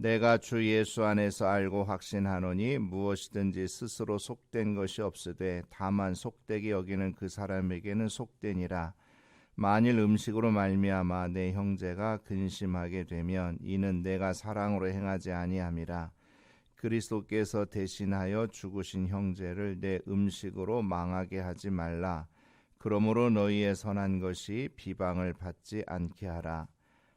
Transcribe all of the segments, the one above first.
내가 주 예수 안에서 알고 확신하노니 무엇이든지 스스로 속된 것이 없으되 다만 속되게 여기는 그 사람에게는 속되니라. 만일 음식으로 말미암아 내 형제가 근심하게 되면 이는 내가 사랑으로 행하지 아니함이라. 그리스도께서 대신하여 죽으신 형제를 내 음식으로 망하게 하지 말라. 그러므로 너희의 선한 것이 비방을 받지 않게 하라.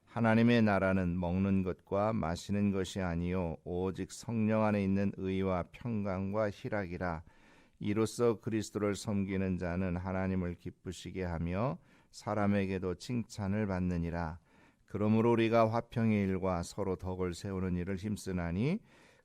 하나님의 나라는 먹는 것과 마시는 것이 아니요 오직 성령 안에 있는 의와 평강과 희락이라. 이로써 그리스도를 섬기는 자는 하나님을 기쁘시게 하며 사람에게도 칭찬을 받느니라. 그러므로 우리가 화평의 일과 서로 덕을 세우는 일을 힘쓰나니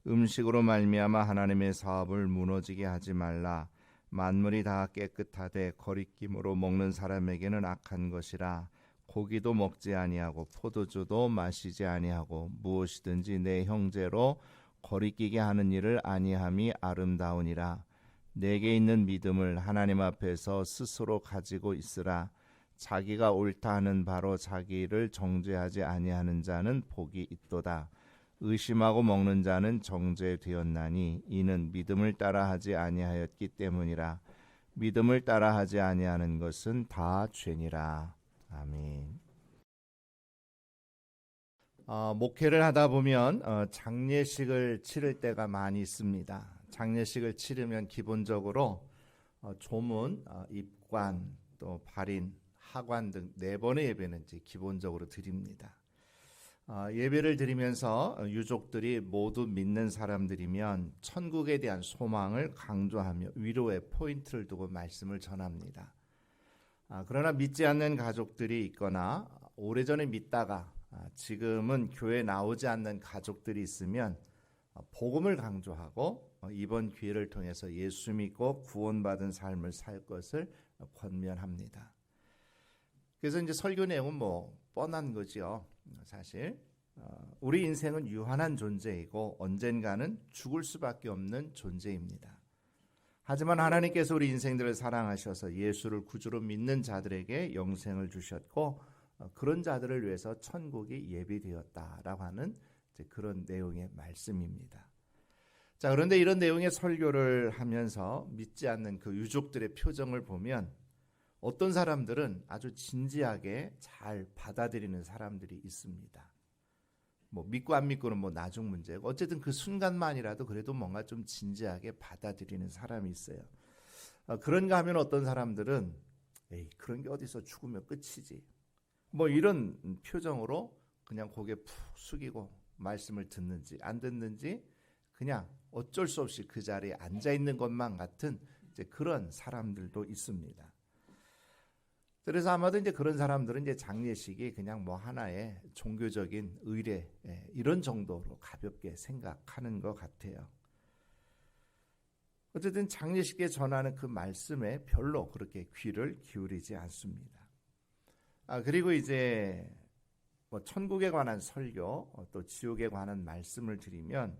음식으로 말미암아 하나님의 사업을 무너지게 하지 말라. 만물이 다 깨끗하되 거리낌으로 먹는 사람에게는 악한 것이라. 고기도 먹지 아니하고 포도주도 마시지 아니하고 무엇이든지 내 형제로 거리끼게 하는 일을 아니함이 아름다우니라. 내게 있는 믿음을 하나님 앞에서 스스로 가지고 있으라. 자기가 옳다 하는 바로 자기를 정죄하지 아니하는 자는 복이 있도다. 의심하고 먹는 자는 정죄되었나니 이는 믿음을 따라하지 아니하였기 때문이라. 믿음을 따라하지 아니하는 것은 다 죄니라. 아멘. 목회를 하다 보면 장례식을 치를 때가 많이 있습니다. 장례식을 치르면 기본적으로 조문, 입관, 또 발인, 하관 등 4번의 예배는 이제 기본적으로 드립니다. 예배를 드리면서 유족들이 모두 믿는 사람들이면 천국에 대한 소망을 강조하며 위로의 포인트를 두고 말씀을 전합니다. 그러나 믿지 않는 가족들이 있거나 오래전에 믿다가 지금은 교회에 나오지 않는 가족들이 있으면 복음을 강조하고 이번 기회를 통해서 예수 믿고 구원받은 삶을 살 것을 권면합니다. 그래서 이제 설교 내용은 뻔한 거죠. 사실 우리 인생은 유한한 존재이고 언젠가는 죽을 수밖에 없는 존재입니다. 하지만 하나님께서 우리 인생들을 사랑하셔서 예수를 구주로 믿는 자들에게 영생을 주셨고 그런 자들을 위해서 천국이 예비되었다라고 하는 그런 내용의 말씀입니다. 자, 그런데 이런 내용의 설교를 하면서 믿지 않는 그 유족들의 표정을 보면 어떤 사람들은 아주 진지하게 잘 받아들이는 사람들이 있습니다. 믿고 안 믿고는 나중 문제고 어쨌든 그 순간만이라도 그래도 뭔가 좀 진지하게 받아들이는 사람이 있어요. 그런가 하면 어떤 사람들은 에이, 그런 게 어디서 죽으면 끝이지. 이런 표정으로 그냥 고개 푹 숙이고 말씀을 듣는지 안 듣는지 그냥 어쩔 수 없이 그 자리에 앉아 있는 것만 같은 이제 그런 사람들도 있습니다. 그래서 아마도 이제 그런 사람들은 이제 장례식이 그냥 하나의 종교적인 의례 이런 정도로 가볍게 생각하는 것 같아요. 어쨌든 장례식에 전하는 그 말씀에 별로 그렇게 귀를 기울이지 않습니다. 그리고 이제 천국에 관한 설교 또 지옥에 관한 말씀을 드리면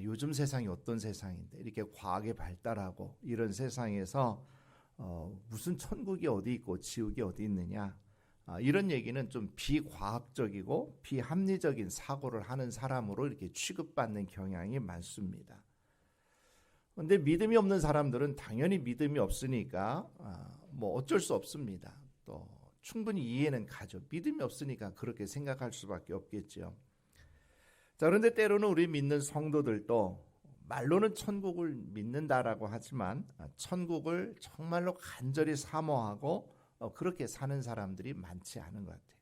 요즘 세상이 어떤 세상인데 이렇게 과학이 발달하고 이런 세상에서 무슨 천국이 어디 있고 지옥이 어디 있느냐 이런 얘기는 좀 비과학적이고 비합리적인 사고를 하는 사람으로 이렇게 취급받는 경향이 많습니다. 그런데 믿음이 없는 사람들은 당연히 믿음이 없으니까 어쩔 수 없습니다. 또 충분히 이해는 가죠. 믿음이 없으니까 그렇게 생각할 수밖에 없겠죠. 자, 그런데 때로는 우리 믿는 성도들도 말로는 천국을 믿는다라고 하지만 천국을 정말로 간절히 사모하고 그렇게 사는 사람들이 많지 않은 것 같아요.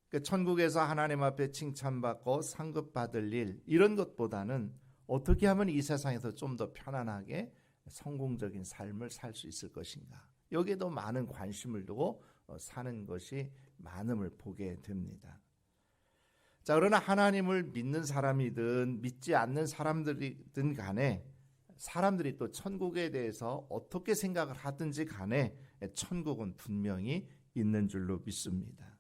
그러니까 천국에서 하나님 앞에 칭찬받고 상급받을 일 이런 것보다는 어떻게 하면 이 세상에서 좀 더 편안하게 성공적인 삶을 살 수 있을 것인가 여기에 더 많은 관심을 두고 사는 것이 많음을 보게 됩니다. 자, 그러나 하나님을 믿는 사람이든 믿지 않는 사람들이든 간에 사람들이 또 천국에 대해서 어떻게 생각을 하든지 간에 천국은 분명히 있는 줄로 믿습니다.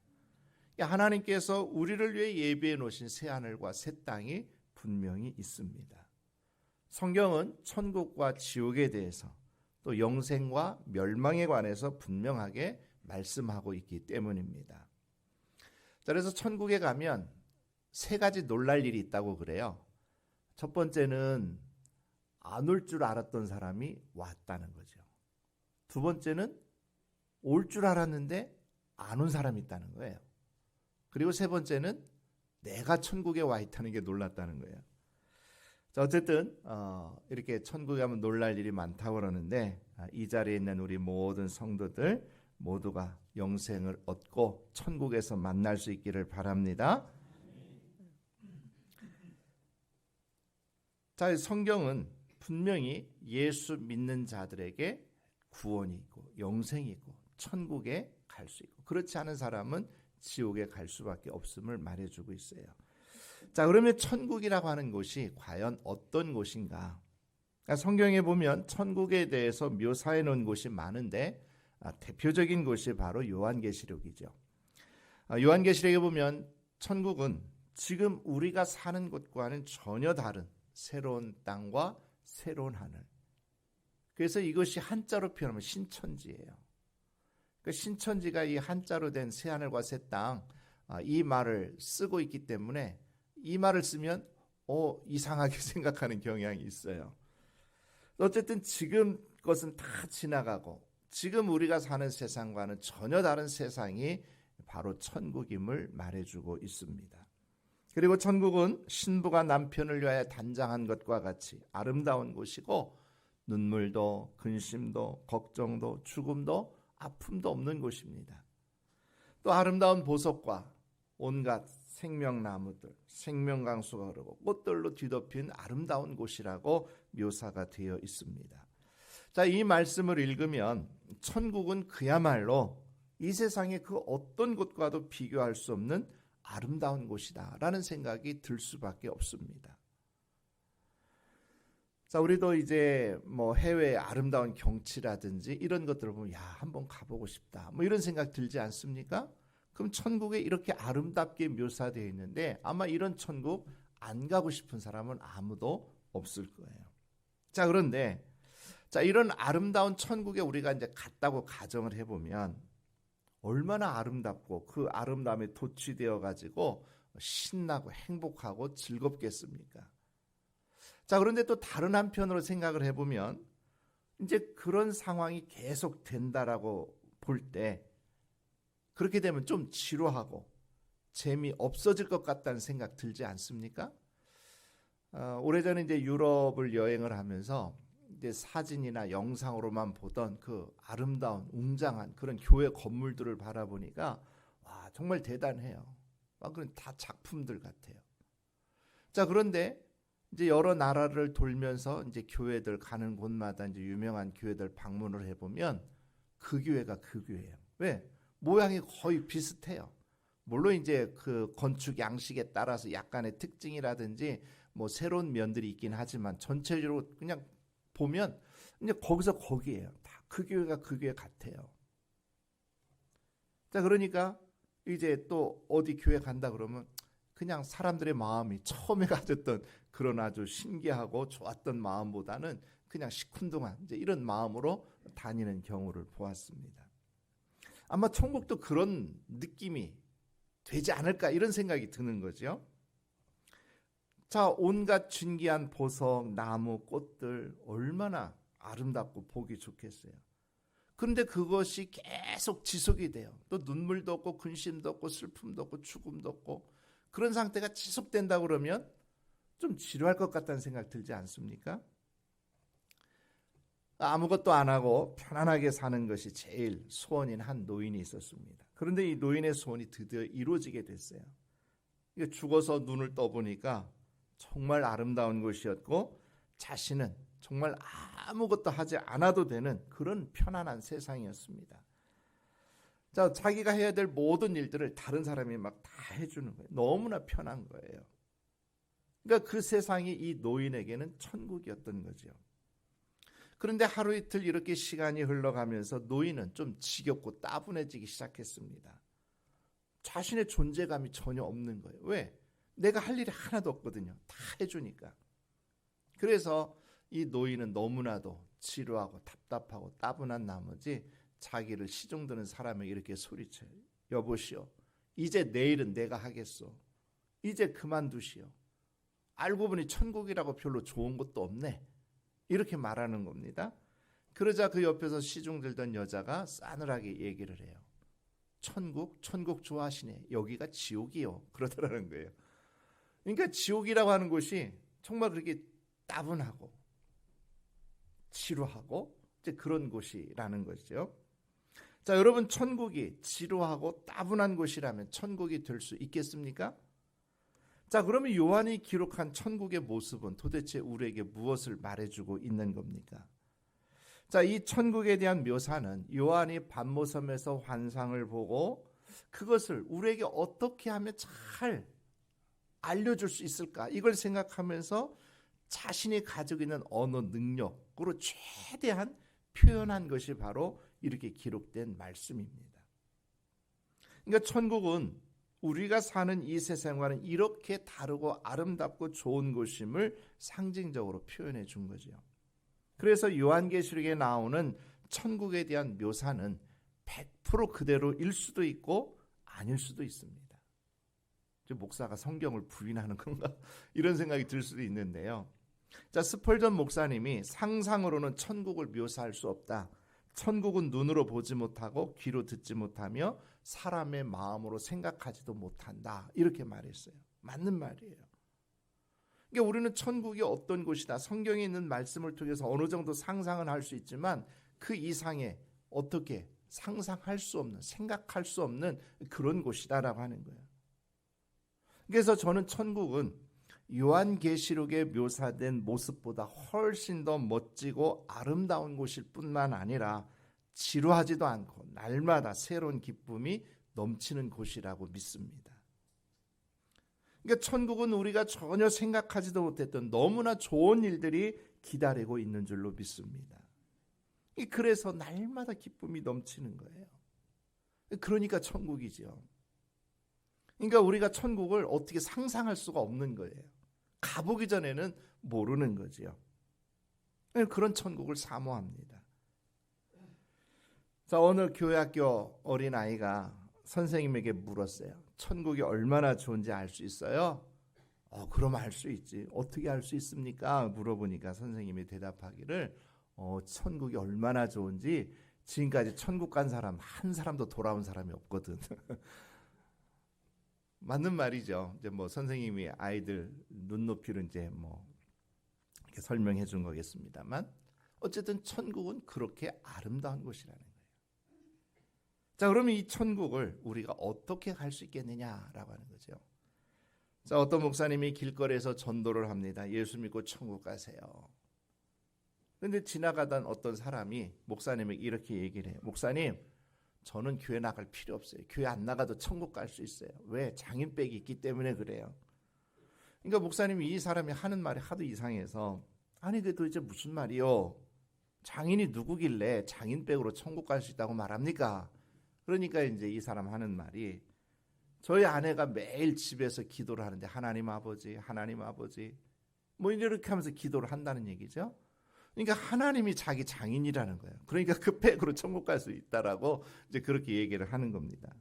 하나님께서 우리를 위해 예비해 놓으신 새하늘과 새 땅이 분명히 있습니다. 성경은 천국과 지옥에 대해서 또 영생과 멸망에 관해서 분명하게 말씀하고 있기 때문입니다. 그래서 천국에 가면 세 가지 놀랄 일이 있다고 그래요. 첫 번째는 안 올 줄 알았던 사람이 왔다는 거죠. 두 번째는 올 줄 알았는데 안 온 사람이 있다는 거예요. 그리고 세 번째는 내가 천국에 와 있다는 게 놀랐다는 거예요. 자, 어쨌든 이렇게 천국에 가면 놀랄 일이 많다고 그러는데 이 자리에 있는 우리 모든 성도들 모두가 영생을 얻고 천국에서 만날 수 있기를 바랍니다. 자, 성경은 분명히 예수 믿는 자들에게 구원이 있고 영생이 있고 천국에 갈 수 있고 그렇지 않은 사람은 지옥에 갈 수밖에 없음을 말해주고 있어요. 자, 그러면 천국이라고 하는 곳이 과연 어떤 곳인가? 성경에 보면 천국에 대해서 묘사해 놓은 곳이 많은데 대표적인 곳이 바로 요한계시록이죠. 요한계시록에 보면 천국은 지금 우리가 사는 곳과는 전혀 다른 새로운 땅과 새로운 하늘. 그래서 이것이 한자로 표현하면 신천지예요. 그 신천지가 이 한자로 된 새하늘과 새 땅, 이 말을 쓰고 있기 때문에 이 말을 쓰면 이상하게 생각하는 경향이 있어요. 어쨌든 지금 것은 다 지나가고 지금 우리가 사는 세상과는 전혀 다른 세상이 바로 천국임을 말해주고 있습니다. 그리고 천국은 신부가 남편을 위하여 단장한 것과 같이 아름다운 곳이고 눈물도 근심도 걱정도 죽음도 아픔도 없는 곳입니다. 또 아름다운 보석과 온갖 생명나무들, 생명강수가 흐르고 꽃들로 뒤덮인 아름다운 곳이라고 묘사가 되어 있습니다. 자, 이 말씀을 읽으면 천국은 그야말로 이 세상의 그 어떤 곳과도 비교할 수 없는 아름다운 곳이다라는 생각이 들 수밖에 없습니다. 자, 우리도 이제 뭐 해외의 아름다운 경치라든지 이런 것들을 보면 한번 가보고 싶다 이런 생각 들지 않습니까? 그럼 천국에 이렇게 아름답게 묘사되어 있는데 아마 이런 천국 안 가고 싶은 사람은 아무도 없을 거예요. 자, 그런데 이런 아름다운 천국에 우리가 이제 갔다고 가정을 해보면 얼마나 아름답고 그 아름다움에 도취되어 가지고 신나고 행복하고 즐겁겠습니까? 자, 그런데 또 다른 한편으로 생각을 해보면 이제 그런 상황이 계속 된다라고 볼 때 그렇게 되면 좀 지루하고 재미없어질 것 같다는 생각 들지 않습니까? 오래전에 이제 유럽을 여행을 하면서 이제 사진이나 영상으로만 보던 그 아름다운 웅장한 그런 교회 건물들을 바라보니까 와, 정말 대단해요. 그런 다 작품들 같아요. 자, 그런데 이제 여러 나라를 돌면서 이제 교회들 가는 곳마다 이제 유명한 교회들 방문을 해보면 그 교회가 그 교회예요. 왜? 모양이 거의 비슷해요. 물론 이제 그 건축 양식에 따라서 약간의 특징이라든지 뭐 새로운 면들이 있긴 하지만 전체적으로 그냥 보면 이제 거기서 거기예요. 다 그 교회가 그 교회 같아요. 자, 그러니까 이제 또 어디 교회 간다 그러면 그냥 사람들의 마음이 처음에 가졌던 그런 아주 신기하고 좋았던 마음보다는 그냥 시큰둥한 이제 이런 마음으로 다니는 경우를 보았습니다. 아마 천국도 그런 느낌이 되지 않을까 이런 생각이 드는 거죠. 자, 온갖 진귀한 보석, 나무, 꽃들 얼마나 아름답고 보기 좋겠어요. 그런데 그것이 계속 지속이 돼요. 또 눈물도 없고 근심도 없고 슬픔도 없고 죽음도 없고 그런 상태가 지속된다 그러면 좀 지루할 것 같다는 생각 들지 않습니까? 아무것도 안 하고 편안하게 사는 것이 제일 소원인 한 노인이 있었습니다. 그런데 이 노인의 소원이 드디어 이루어지게 됐어요. 죽어서 눈을 떠보니까 정말 아름다운 곳이었고 자신은 정말 아무것도 하지 않아도 되는 그런 편안한 세상이었습니다. 자, 자기가 해야 될 모든 일들을 다른 사람이 막 다 해주는 거예요. 너무나 편한 거예요. 그러니까 그 세상이 이 노인에게는 천국이었던 거죠. 그런데 하루 이틀 이렇게 시간이 흘러가면서 노인은 좀 지겹고 따분해지기 시작했습니다. 자신의 존재감이 전혀 없는 거예요. 왜? 내가 할 일이 하나도 없거든요. 다 해주니까. 그래서 이 노인은 너무나도 지루하고 답답하고 따분한 나머지 자기를 시중드는 사람에게 이렇게 소리쳐요. 여보시오, 이제 내일은 내가 하겠소. 이제 그만두시오. 알고 보니 천국이라고 별로 좋은 것도 없네. 이렇게 말하는 겁니다. 그러자 그 옆에서 시중 들던 여자가 싸늘하게 얘기를 해요. 천국 좋아하시네. 여기가 지옥이요. 그러더라는 거예요. 그러니까 지옥이라고 하는 곳이 정말 그렇게 따분하고 지루하고 이제 그런 곳이라는 거죠. 자, 여러분, 천국이 지루하고 따분한 곳이라면 천국이 될 수 있겠습니까? 자, 그러면 요한이 기록한 천국의 모습은 도대체 우리에게 무엇을 말해주고 있는 겁니까? 자, 이 천국에 대한 묘사는 요한이 반모섬에서 환상을 보고 그것을 우리에게 어떻게 하면 잘 알려줄 수 있을까? 이걸 생각하면서 자신이 가지고 있는 언어 능력으로 최대한 표현한 것이 바로 이렇게 기록된 말씀입니다. 그러니까 천국은 우리가 사는 이 세상과는 이렇게 다르고 아름답고 좋은 곳임을 상징적으로 표현해 준 거죠. 그래서 요한계시록에 나오는 천국에 대한 묘사는 100% 그대로일 수도 있고 아닐 수도 있습니다. 목사가 성경을 부인하는 건가? 이런 생각이 들 수도 있는데요. 자, 스펄전 목사님이 상상으로는 천국을 묘사할 수 없다. 천국은 눈으로 보지 못하고 귀로 듣지 못하며 사람의 마음으로 생각하지도 못한다. 이렇게 말했어요. 맞는 말이에요. 그러니까 우리는 천국이 어떤 곳이다. 성경에 있는 말씀을 통해서 어느 정도 상상은 할 수 있지만 그 이상의 어떻게 상상할 수 없는, 생각할 수 없는 그런 곳이다라고 하는 거예요. 그래서 저는 천국은 요한계시록에 묘사된 모습보다 훨씬 더 멋지고 아름다운 곳일 뿐만 아니라 지루하지도 않고 날마다 새로운 기쁨이 넘치는 곳이라고 믿습니다. 그러니까 천국은 우리가 전혀 생각하지도 못했던 너무나 좋은 일들이 기다리고 있는 줄로 믿습니다. 그래서 날마다 기쁨이 넘치는 거예요. 그러니까 천국이죠. 그러니까 우리가 천국을 어떻게 상상할 수가 없는 거예요. 가보기 전에는 모르는 거죠. 그런 천국을 사모합니다. 자, 오늘 교회학교 어린아이가 선생님에게 물었어요. 천국이 얼마나 좋은지 알 수 있어요? 그럼 알 수 있지. 어떻게 알 수 있습니까? 물어보니까 선생님이 대답하기를 천국이 얼마나 좋은지 지금까지 천국 간 사람 한 사람도 돌아온 사람이 없거든. 맞는 말이죠. 이제 뭐 선생님이 아이들 눈높이로 이제 뭐 이렇게 설명해 준 거겠습니다만 어쨌든 천국은 그렇게 아름다운 곳이라는 거예요. 자, 그러면 이 천국을 우리가 어떻게 갈 수 있겠느냐라고 하는 거죠. 자, 어떤 목사님이 길거리에서 전도를 합니다. 예수 믿고 천국 가세요. 그런데 지나가던 어떤 사람이 목사님에게 이렇게 얘기를 해요. 목사님, 저는 교회 나갈 필요 없어요. 교회 안 나가도 천국 갈 수 있어요. 왜? 장인백이 있기 때문에 그래요. 그러니까 목사님이 이 사람이 하는 말이 하도 이상해서 아니 그게 도대체 무슨 말이요? 장인이 누구길래 장인백으로 천국 갈 수 있다고 말합니까? 그러니까 이제 이 사람 하는 말이 저희 아내가 매일 집에서 기도를 하는데 하나님 아버지 뭐 이렇게 하면서 기도를 한다는 얘기죠. 그러니까 하나님이 자기 장인이라는 거예요. 그러니까 그 백으로 천국 갈 수 있다라고 이제 그렇게 얘기를 하는 겁니다.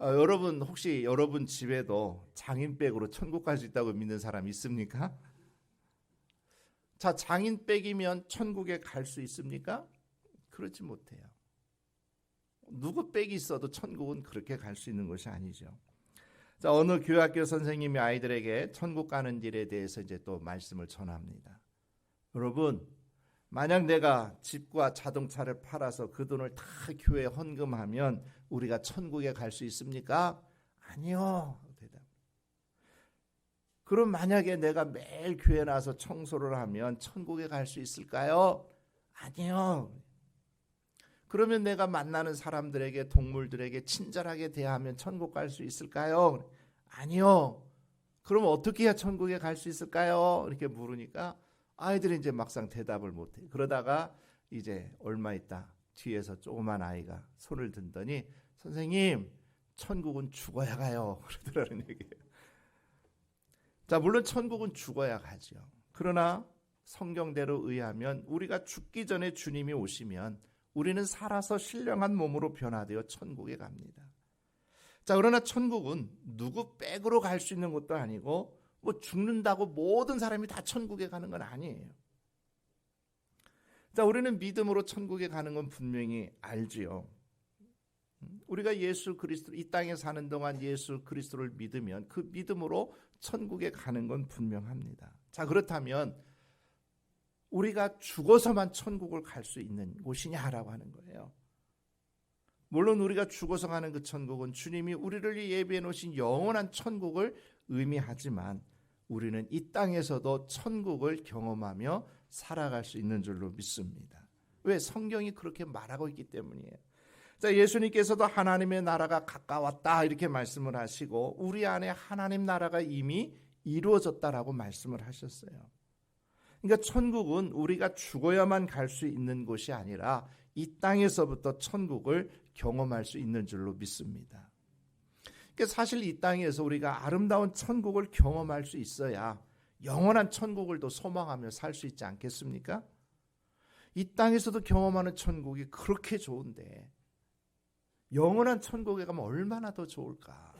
여러분 혹시 여러분 집에도 장인백으로 천국 갈 수 있다고 믿는 사람 있습니까? 자, 장인백이면 천국에 갈 수 있습니까? 그렇지 못해요. 누구 백이 있어도 천국은 그렇게 갈 수 있는 것이 아니죠. 자, 어느 교회학교 선생님이 아이들에게 천국 가는 길에 대해서 이제 또 말씀을 전합니다. 여러분, 만약 내가 집과 자동차를 팔아서 그 돈을 다 교회에 헌금하면 우리가 천국에 갈 수 있습니까? 아니요. 대답. 그럼 만약에 내가 매일 교회에 나와서 청소를 하면 천국에 갈 수 있을까요? 아니요. 그러면 내가 만나는 사람들에게 동물들에게 친절하게 대하면 천국 갈 수 있을까요? 아니요. 그럼 어떻게 해야 천국에 갈 수 있을까요? 이렇게 물으니까 아이들이 이제 막상 대답을 못해. 그러다가 이제 얼마 있다 뒤에서 조그만 아이가 손을 든더니 선생님, 천국은 죽어야 가요. 그러더라는 얘기예요. 자, 물론 천국은 죽어야 가죠. 그러나 성경대로 의하면 우리가 죽기 전에 주님이 오시면 우리는 살아서 신령한 몸으로 변화되어 천국에 갑니다. 자, 그러나 천국은 누구 백으로 갈 수 있는 것도 아니고 뭐 죽는다고 모든 사람이 다 천국에 가는 건 아니에요. 자, 우리는 믿음으로 천국에 가는 건 분명히 알지요. 우리가 예수 그리스도 이 땅에 사는 동안 예수 그리스도를 믿으면 그 믿음으로 천국에 가는 건 분명합니다. 자, 그렇다면 우리가 죽어서만 천국을 갈 수 있는 곳이냐라고 하는 거예요. 물론 우리가 죽어서 가는 그 천국은 주님이 우리를 위해 예비해 놓으신 영원한 천국을 의미하지만 우리는 이 땅에서도 천국을 경험하며 살아갈 수 있는 줄로 믿습니다. 왜? 성경이 그렇게 말하고 있기 때문이에요. 자, 예수님께서도 하나님의 나라가 가까웠다 이렇게 말씀을 하시고 우리 안에 하나님 나라가 이미 이루어졌다라고 말씀을 하셨어요. 그러니까 천국은 우리가 죽어야만 갈 수 있는 곳이 아니라 이 땅에서부터 천국을 경험할 수 있는 줄로 믿습니다. 그러니까 사실 이 땅에서 우리가 아름다운 천국을 경험할 수 있어야 영원한 천국을 더 소망하며 살 수 있지 않겠습니까? 이 땅에서도 경험하는 천국이 그렇게 좋은데 영원한 천국에 가면 얼마나 더 좋을까?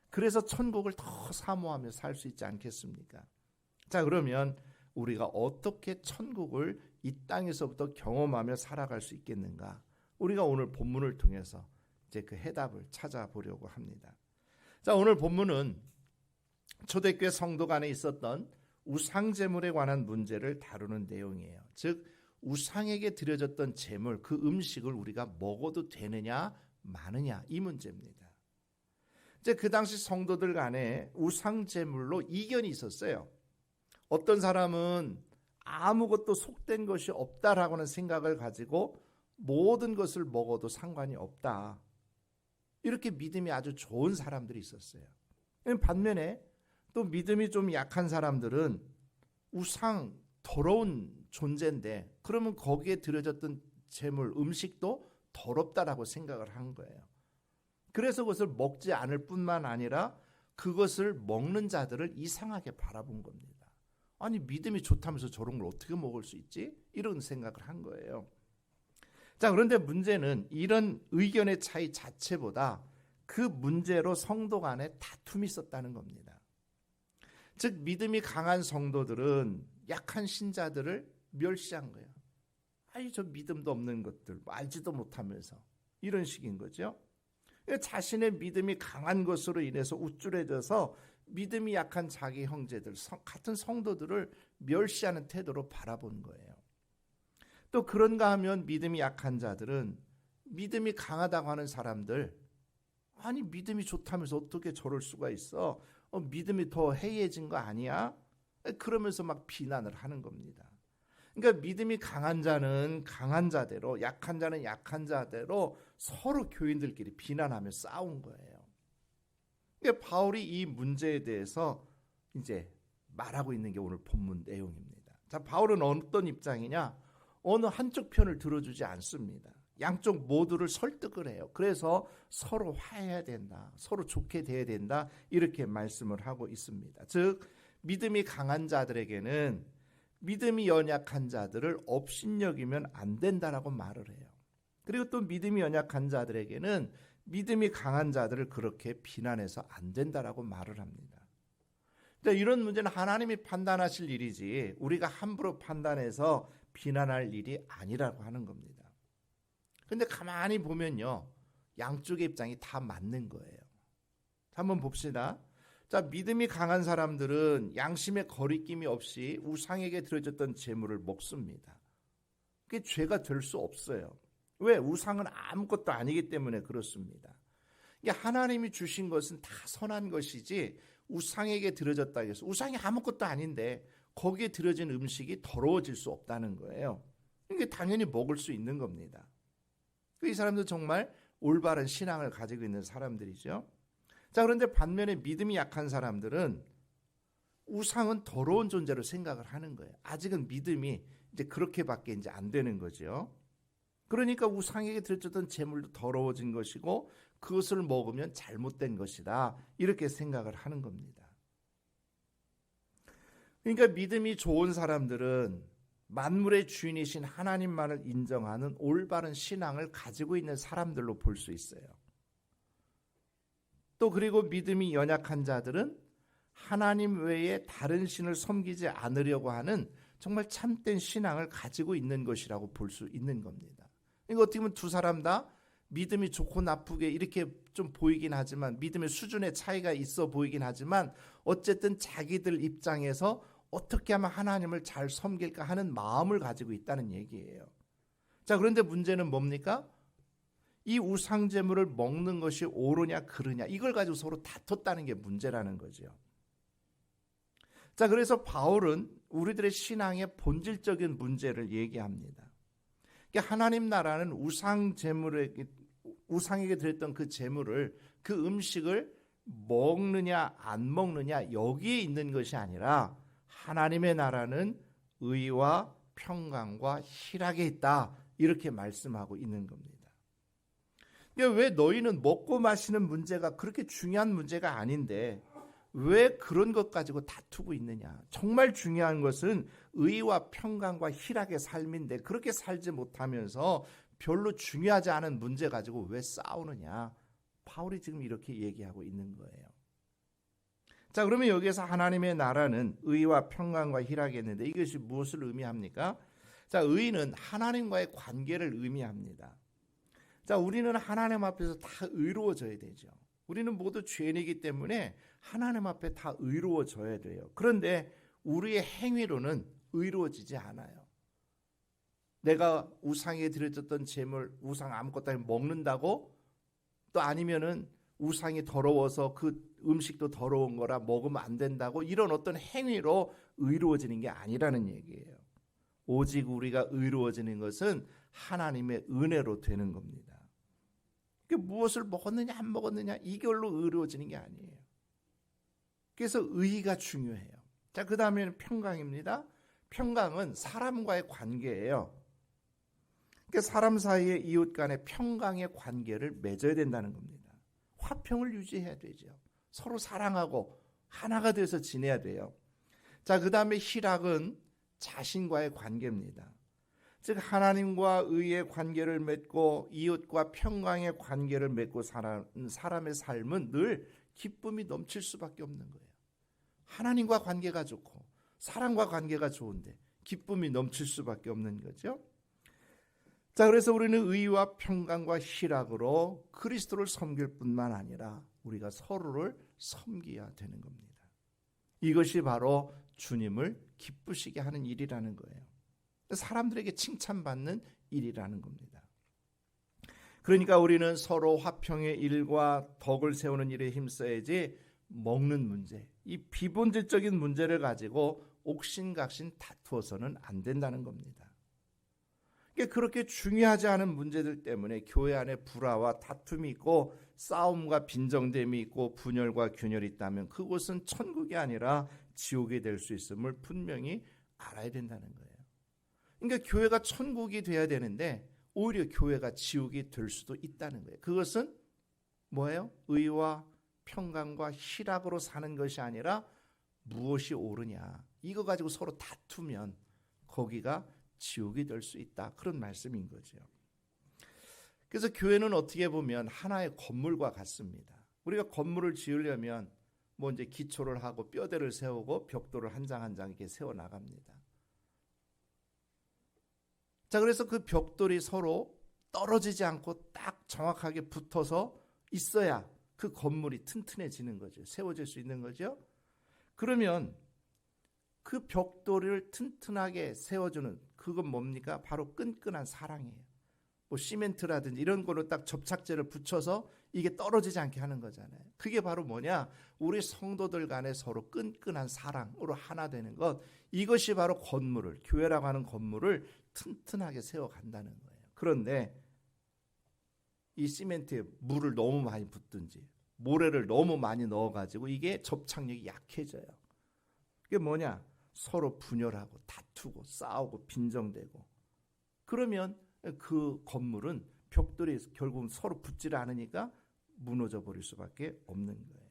그래서 천국을 더 사모하며 살 수 있지 않겠습니까? 자, 그러면 우리가 어떻게 천국을 이 땅에서부터 경험하며 살아갈 수 있겠는가? 우리가 오늘 본문을 통해서 이제 그 해답을 찾아보려고 합니다. 자, 오늘 본문은 초대교회 성도 간에 있었던 우상제물에 관한 문제를 다루는 내용이에요. 즉 우상에게 드려졌던 제물, 그 음식을 우리가 먹어도 되느냐 마느냐 이 문제입니다. 이제 그 당시 성도들 간에 우상제물로 이견이 있었어요. 어떤 사람은 아무것도 속된 것이 없다라고는 생각을 가지고 모든 것을 먹어도 상관이 없다. 이렇게 믿음이 아주 좋은 사람들이 있었어요. 반면에 또 믿음이 좀 약한 사람들은 우상, 더러운 존재인데 그러면 거기에 들여졌던 제물, 음식도 더럽다라고 생각을 한 거예요. 그래서 그것을 먹지 않을 뿐만 아니라 그것을 먹는 자들을 이상하게 바라본 겁니다. 아니 믿음이 좋다면서 저런 걸 어떻게 먹을 수 있지? 이런 생각을 한 거예요. 자, 그런데 문제는 이런 의견의 차이 자체보다 그 문제로 성도 간에 다툼이 있었다는 겁니다. 즉 믿음이 강한 성도들은 약한 신자들을 멸시한 거예요. 아니 저 믿음도 없는 것들 알지도 못하면서 이런 식인 거죠. 자신의 믿음이 강한 것으로 인해서 우쭐해져서 믿음이 약한 자기 형제들, 같은 성도들을 멸시하는 태도로 바라본 거예요. 또 그런가 하면 믿음이 약한 자들은 믿음이 강하다고 하는 사람들, 아니 믿음이 좋다면서 어떻게 저럴 수가 있어? 믿음이 더 해이해진 거 아니야? 그러면서 막 비난을 하는 겁니다. 그러니까 믿음이 강한 자는 강한 자대로, 약한 자는 약한 자대로 서로 교인들끼리 비난하며 싸운 거예요. 그러니까 바울이 이 문제에 대해서 이제 말하고 있는 게 오늘 본문 내용입니다. 자, 바울은 어떤 입장이냐? 어느 한쪽 편을 들어주지 않습니다. 양쪽 모두를 설득을 해요. 그래서 서로 화해해야 된다. 서로 좋게 돼야 된다. 이렇게 말씀을 하고 있습니다. 즉 믿음이 강한 자들에게는 믿음이 연약한 자들을 업신여기면 안 된다라고 말을 해요. 그리고 또 믿음이 연약한 자들에게는 믿음이 강한 자들을 그렇게 비난해서 안 된다라고 말을 합니다. 이런 문제는 하나님이 판단하실 일이지 우리가 함부로 판단해서 비난할 일이 아니라고 하는 겁니다. 근데 가만히 보면요, 양쪽의 입장이 다 맞는 거예요. 한번 봅시다. 자, 믿음이 강한 사람들은 양심의 거리낌이 없이 우상에게 드려졌던 제물을 먹습니다. 그게 죄가 될 수 없어요. 왜? 우상은 아무것도 아니기 때문에 그렇습니다. 이게 하나님이 주신 것은 다 선한 것이지 우상에게 드려졌다 해서 우상이 아무것도 아닌데 거기에 드려진 음식이 더러워질 수 없다는 거예요. 이게 당연히 먹을 수 있는 겁니다. 이 사람들 정말 올바른 신앙을 가지고 있는 사람들이죠. 자, 그런데 반면에 믿음이 약한 사람들은 우상은 더러운 존재로 생각을 하는 거예요. 아직은 믿음이 이제 그렇게밖에 이제 안 되는 거죠. 그러니까 우상에게 드려졌던 제물도 더러워진 것이고 그것을 먹으면 잘못된 것이다. 이렇게 생각을 하는 겁니다. 그러니까 믿음이 좋은 사람들은 만물의 주인이신 하나님만을 인정하는 올바른 신앙을 가지고 있는 사람들로 볼 수 있어요. 또 그리고 믿음이 연약한 자들은 하나님 외에 다른 신을 섬기지 않으려고 하는 정말 참된 신앙을 가지고 있는 것이라고 볼 수 있는 겁니다. 이거 어떻게 보면 두 사람 다 믿음이 좋고 나쁘게 이렇게 좀 보이긴 하지만, 믿음의 수준의 차이가 있어 보이긴 하지만, 어쨌든 자기들 입장에서 어떻게 하면 하나님을 잘 섬길까 하는 마음을 가지고 있다는 얘기예요. 자, 그런데 문제는 뭡니까? 이 우상 제물을 먹는 것이 옳으냐 그르냐, 이걸 가지고 서로 다퉜다는 게 문제라는 거죠. 자, 그래서 바울은 우리들의 신앙의 본질적인 문제를 얘기합니다. 하나님 나라는 우상에게 드렸던 그 제물을, 그 음식을 먹느냐 안 먹느냐 여기에 있는 것이 아니라, 하나님의 나라는 의와 평강과 희락에 있다, 이렇게 말씀하고 있는 겁니다. 왜 너희는 먹고 마시는 문제가 그렇게 중요한 문제가 아닌데 왜 그런 것 가지고 다투고 있느냐? 정말 중요한 것은 의와 평강과 희락의 삶인데 그렇게 살지 못하면서 별로 중요하지 않은 문제 가지고 왜 싸우느냐? 바울이 지금 이렇게 얘기하고 있는 거예요. 자, 그러면 여기에서 하나님의 나라는 의와 평강과 희락이 있는데 이것이 무엇을 의미합니까? 자, 의는 하나님과의 관계를 의미합니다. 자, 우리는 하나님 앞에서 다 의로워져야 되죠. 우리는 모두 죄인이기 때문에 하나님 앞에 다 의로워져야 돼요. 그런데 우리의 행위로는 의로워지지 않아요. 내가 우상에 드려졌던 제물, 우상 아무것도 아니면 먹는다고, 또 아니면은 우상이 더러워서 그 음식도 더러운 거라 먹으면 안 된다고, 이런 어떤 행위로 의로워지는 게 아니라는 얘기예요. 오직 우리가 의로워지는 것은 하나님의 은혜로 되는 겁니다. 무엇을 먹었느냐 안 먹었느냐 이걸로 의로워지는 게 아니에요. 그래서 의가 중요해요. 자, 그 다음에는 평강입니다. 평강은 사람과의 관계예요. 그러니까 사람 사이의 이웃 간의 평강의 관계를 맺어야 된다는 겁니다. 화평을 유지해야 되죠. 서로 사랑하고 하나가 돼서 지내야 돼요. 자, 그 다음에 희락은 자신과의 관계입니다. 즉 하나님과 의의 관계를 맺고 이웃과 평강의 관계를 맺고 사람의 삶은 늘 기쁨이 넘칠 수밖에 없는 거예요. 하나님과 관계가 좋고 사람과 관계가 좋은데 기쁨이 넘칠 수밖에 없는 거죠. 자, 그래서 우리는 의와 평강과 희락으로 그리스도를 섬길 뿐만 아니라 우리가 서로를 섬겨야 되는 겁니다. 이것이 바로 주님을 기쁘시게 하는 일이라는 거예요. 사람들에게 칭찬받는 일이라는 겁니다. 그러니까 우리는 서로 화평의 일과 덕을 세우는 일에 힘써야지 먹는 문제, 이 비본질적인 문제를 가지고 옥신각신 다투어서는 안 된다는 겁니다. 그렇게 중요하지 않은 문제들 때문에 교회 안에 불화와 다툼이 있고 싸움과 빈정됨이 있고 분열과 균열이 있다면 그곳은 천국이 아니라 지옥이 될 수 있음을 분명히 알아야 된다는 거예요. 그러니까 교회가 천국이 돼야 되는데 오히려 교회가 지옥이 될 수도 있다는 거예요. 그것은 뭐예요? 의와 평강과 희락으로 사는 것이 아니라 무엇이 옳으냐, 이거 가지고 서로 다투면 거기가 지옥이 될 수 있다, 그런 말씀인 거죠. 그래서 교회는 어떻게 보면 하나의 건물과 같습니다. 우리가 건물을 지으려면 뭐 이제 기초를 하고 뼈대를 세우고 벽돌을 한 장 한 장 이렇게 세워 나갑니다. 자, 그래서 그 벽돌이 서로 떨어지지 않고 딱 정확하게 붙어서 있어야 그 건물이 튼튼해지는 거죠. 세워질 수 있는 거죠. 그러면 그 벽돌을 튼튼하게 세워주는 그건 뭡니까? 바로 끈끈한 사랑이에요. 뭐 시멘트라든지 이런 거로 딱 접착제를 붙여서 이게 떨어지지 않게 하는 거잖아요. 그게 바로 뭐냐? 우리 성도들 간에 서로 끈끈한 사랑으로 하나 되는 것, 이것이 바로 건물을, 교회라고 하는 건물을 튼튼하게 세워간다는 거예요. 그런데 이 시멘트에 물을 너무 많이 붓든지 모래를 너무 많이 넣어가지고 이게 접착력이 약해져요. 그게 뭐냐? 서로 분열하고 다투고 싸우고 빈정대고, 그러면 그 건물은 벽돌이 결국은 서로 붙질 않으니까 무너져 버릴 수밖에 없는 거예요.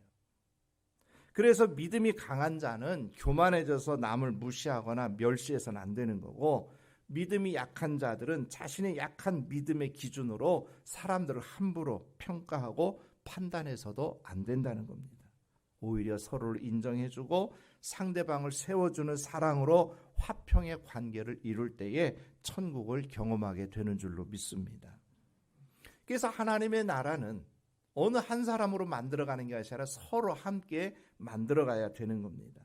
그래서 믿음이 강한 자는 교만해져서 남을 무시하거나 멸시해서는 안 되는 거고, 믿음이 약한 자들은 자신의 약한 믿음의 기준으로 사람들을 함부로 평가하고 판단해서도 안 된다는 겁니다. 오히려 서로를 인정해주고 상대방을 세워주는 사랑으로 화평의 관계를 이룰 때에 천국을 경험하게 되는 줄로 믿습니다. 그래서 하나님의 나라는 어느 한 사람으로 만들어가는 게 아니라 서로 함께 만들어가야 되는 겁니다.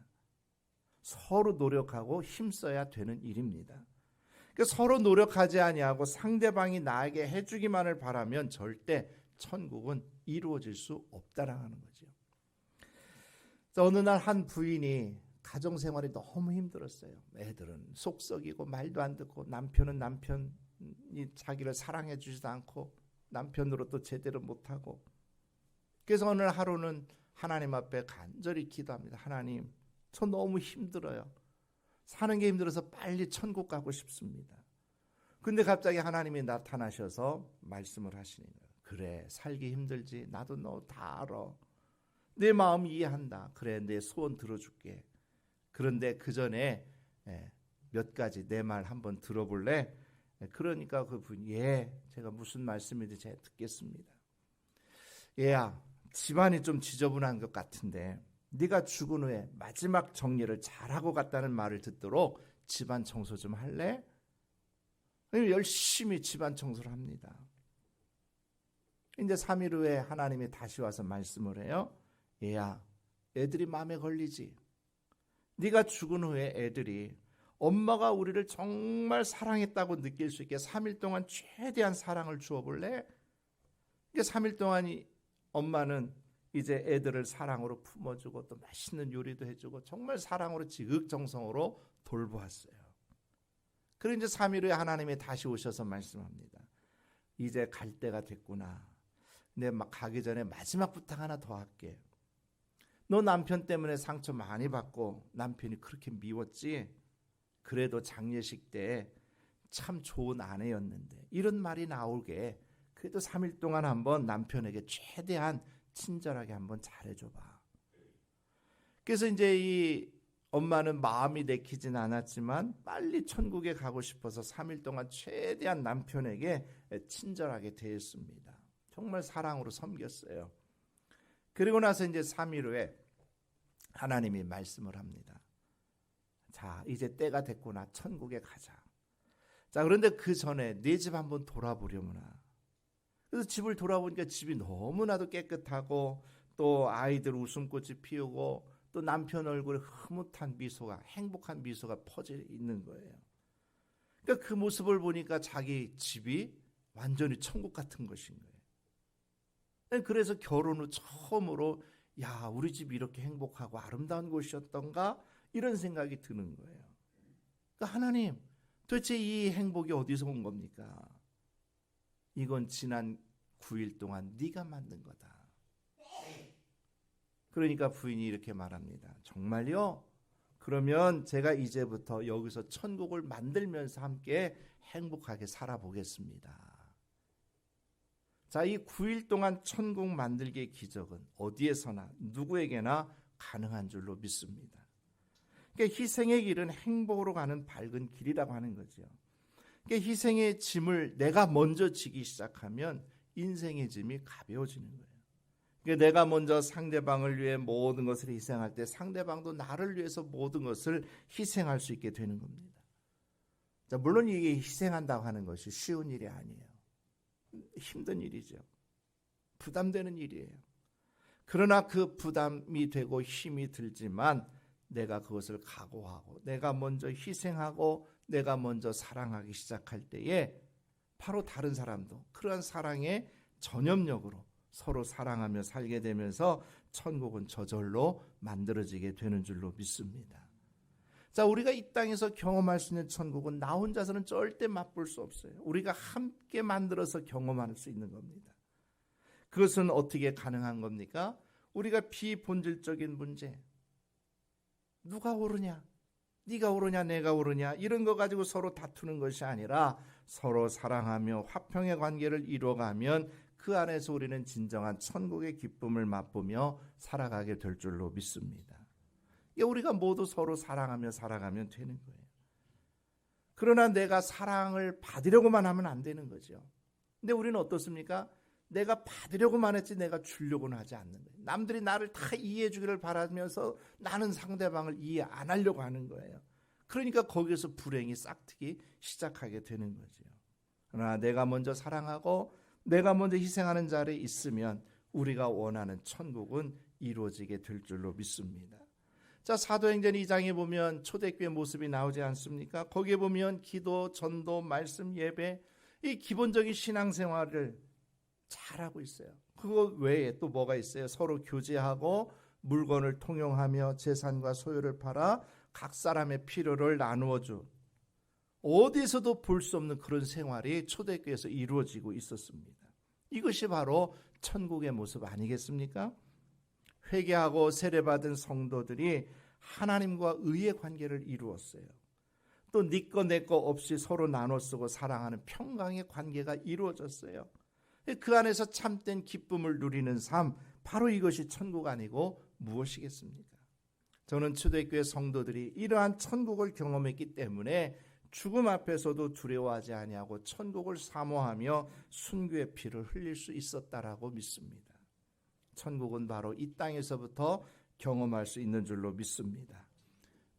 서로 노력하고 힘써야 되는 일입니다. 그러니까 서로 노력하지 아니하고 상대방이 나에게 해주기만을 바라면 절대 천국은 이루어질 수 없다라는 거죠. 어느 날 한 부인이 가정생활이 너무 힘들었어요. 애들은 속썩이고 말도 안 듣고 남편은 남편이 자기를 사랑해 주지도 않고 남편으로 또 제대로 못하고, 그래서 어느 하루는 하나님 앞에 간절히 기도합니다. 하나님, 저 너무 힘들어요. 사는 게 힘들어서 빨리 천국 가고 싶습니다. 근데 갑자기 하나님이 나타나셔서 말씀을 하시는 거예요. 그래, 살기 힘들지. 나도 너 다 알아. 내 마음 이해한다. 그래, 내 소원 들어줄게. 그런데 그 전에 몇 가지 내 말 한번 들어볼래? 그러니까 그분이 제가 무슨 말씀인지 제가 듣겠습니다. 얘야, 집안이 좀 지저분한 것 같은데 네가 죽은 후에 마지막 정리를 잘하고 갔다는 말을 듣도록 집안 청소 좀 할래? 열심히 집안 청소를 합니다. 이제 3일 후에 하나님이 다시 와서 말씀을 해요. 얘야, 애들이 마음에 걸리지? 네가 죽은 후에 애들이 엄마가 우리를 정말 사랑했다고 느낄 수 있게 3일 동안 최대한 사랑을 주어볼래? 3일 동안 엄마는 이제 애들을 사랑으로 품어주고 또 맛있는 요리도 해주고 정말 사랑으로 지극정성으로 돌보았어요. 그리고 이제 3일 후에 하나님이 다시 오셔서 말씀합니다. 이제 갈 때가 됐구나. 내 가기 전에 마지막 부탁 하나 더 할게. 너 남편 때문에 상처 많이 받고 남편이 그렇게 미웠지? 그래도 장례식 때 참 좋은 아내였는데 이런 말이 나오게 그래도 3일 동안 한번 남편에게 최대한 친절하게 한번 잘해줘봐. 그래서 이제 이 엄마는 마음이 내키진 않았지만 빨리 천국에 가고 싶어서 3일 동안 최대한 남편에게 친절하게 대했습니다. 정말 사랑으로 섬겼어요. 그리고 나서 이제 3일 후에 하나님이 말씀을 합니다. 자, 이제 때가 됐구나. 천국에 가자. 자, 그런데 그 전에 네 집 한번 돌아보려무나. 그래서 집을 돌아보니까 집이 너무나도 깨끗하고 또 아이들 웃음꽃이 피우고 또 남편 얼굴에 흐뭇한 미소가, 행복한 미소가 퍼져 있는 거예요. 그러니까 그 모습을 보니까 자기 집이 완전히 천국 같은 것인 거예요. 그래서 결혼 후 처음으로 야, 우리 집이 이렇게 행복하고 아름다운 곳이었던가 이런 생각이 드는 거예요. 그러니까 하나님, 도대체 이 행복이 어디서 온 겁니까? 이건 지난 9일 동안 네가 만든 거다. 그러니까 부인이 이렇게 말합니다. 정말요? 그러면 제가 이제부터 여기서 천국을 만들면서 함께 행복하게 살아보겠습니다. 자, 이 9일 동안 천국 만들기의 기적은 어디에서나 누구에게나 가능한 줄로 믿습니다. 그러니까 희생의 길은 행복으로 가는 밝은 길이라고 하는 거죠. 그러니까 희생의 짐을 내가 먼저 지기 시작하면 인생의 짐이 가벼워지는 거예요. 그러니까 내가 먼저 상대방을 위해 모든 것을 희생할 때 상대방도 나를 위해서 모든 것을 희생할 수 있게 되는 겁니다. 자, 물론 이게 희생한다고 하는 것이 쉬운 일이 아니에요. 힘든 일이죠. 부담되는 일이에요. 그러나 그 부담이 되고 힘이 들지만 내가 그것을 각오하고 내가 먼저 희생하고 내가 먼저 사랑하기 시작할 때에 바로 다른 사람도 그러한 사랑의 전염력으로 서로 사랑하며 살게 되면서 천국은 저절로 만들어지게 되는 줄로 믿습니다. 자, 우리가 이 땅에서 경험할 수 있는 천국은 나 혼자서는 절대 맛볼 수 없어요. 우리가 함께 만들어서 경험할 수 있는 겁니다. 그것은 어떻게 가능한 겁니까? 우리가 비본질적인 문제, 누가 옳으냐, 네가 옳으냐 내가 옳으냐 이런 거 가지고 서로 다투는 것이 아니라 서로 사랑하며 화평의 관계를 이루어가면 그 안에서 우리는 진정한 천국의 기쁨을 맛보며 살아가게 될 줄로 믿습니다. 우리가 모두 서로 사랑하며 살아가면 되는 거예요. 그러나 내가 사랑을 받으려고만 하면 안 되는 거죠. 근데 우리는 어떻습니까? 내가 받으려고만 했지 내가 주려고는 하지 않는 거예요. 남들이 나를 다 이해해 주기를 바라면서 나는 상대방을 이해 안 하려고 하는 거예요. 그러니까 거기에서 불행이 싹트기 시작하게 되는 거죠. 그러나 내가 먼저 사랑하고 내가 먼저 희생하는 자리에 있으면 우리가 원하는 천국은 이루어지게 될 줄로 믿습니다. 자, 사도행전 2장에 보면 초대교회 모습이 나오지 않습니까? 거기에 보면 기도, 전도, 말씀, 예배, 이 기본적인 신앙생활을 잘하고 있어요. 그거 외에 또 뭐가 있어요? 서로 교제하고 물건을 통용하며 재산과 소유를 팔아 각 사람의 필요를 나누어 준, 어디서도 볼 수 없는 그런 생활이 초대교회에서 이루어지고 있었습니다. 이것이 바로 천국의 모습 아니겠습니까? 회개하고 세례받은 성도들이 하나님과 의의 관계를 이루었어요. 또 네 거 내 거 없이 서로 나눠 쓰고 사랑하는 평강의 관계가 이루어졌어요. 그 안에서 참된 기쁨을 누리는 삶, 바로 이것이 천국 아니고 무엇이겠습니까? 저는 초대교회 성도들이 이러한 천국을 경험했기 때문에 죽음 앞에서도 두려워하지 아니하고 천국을 사모하며 순교의 피를 흘릴 수 있었다라고 믿습니다. 천국은 바로 이 땅에서부터 경험할 수 있는 줄로 믿습니다.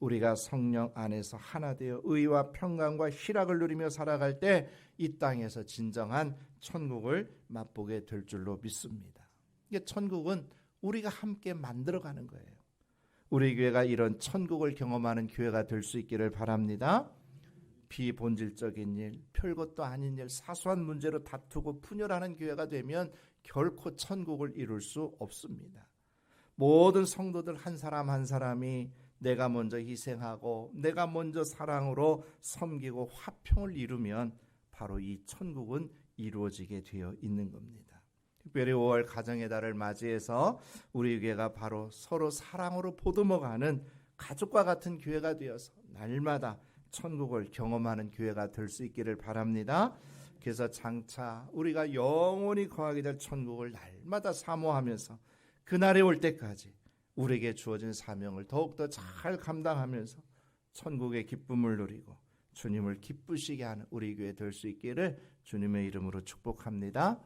우리가 성령 안에서 하나 되어 의와 평강과 희락을 누리며 살아갈 때 이 땅에서 진정한 천국을 맛보게 될 줄로 믿습니다. 이게 천국은 우리가 함께 만들어가는 거예요. 우리 교회가 이런 천국을 경험하는 교회가 될 수 있기를 바랍니다. 비본질적인 일, 별것도 아닌 일, 사소한 문제로 다투고 분열하는 교회가 되면 결코 천국을 이룰 수 없습니다. 모든 성도들 한 사람 한 사람이 내가 먼저 희생하고 내가 먼저 사랑으로 섬기고 화평을 이루면 바로 이 천국은 이루어지게 되어 있는 겁니다. 특별히 5월 가정의 달을 맞이해서 우리 교회가 바로 서로 사랑으로 보듬어가는 가족과 같은 교회가 되어서 날마다 천국을 경험하는 교회가 될 수 있기를 바랍니다. 그래서 장차 우리가 영원히 거하게 될 천국을 날마다 사모하면서 그날이 올 때까지 우리에게 주어진 사명을 더욱더 잘 감당하면서 천국의 기쁨을 누리고 주님을 기쁘시게 하는 우리 교회 될 수 있기를 주님의 이름으로 축복합니다.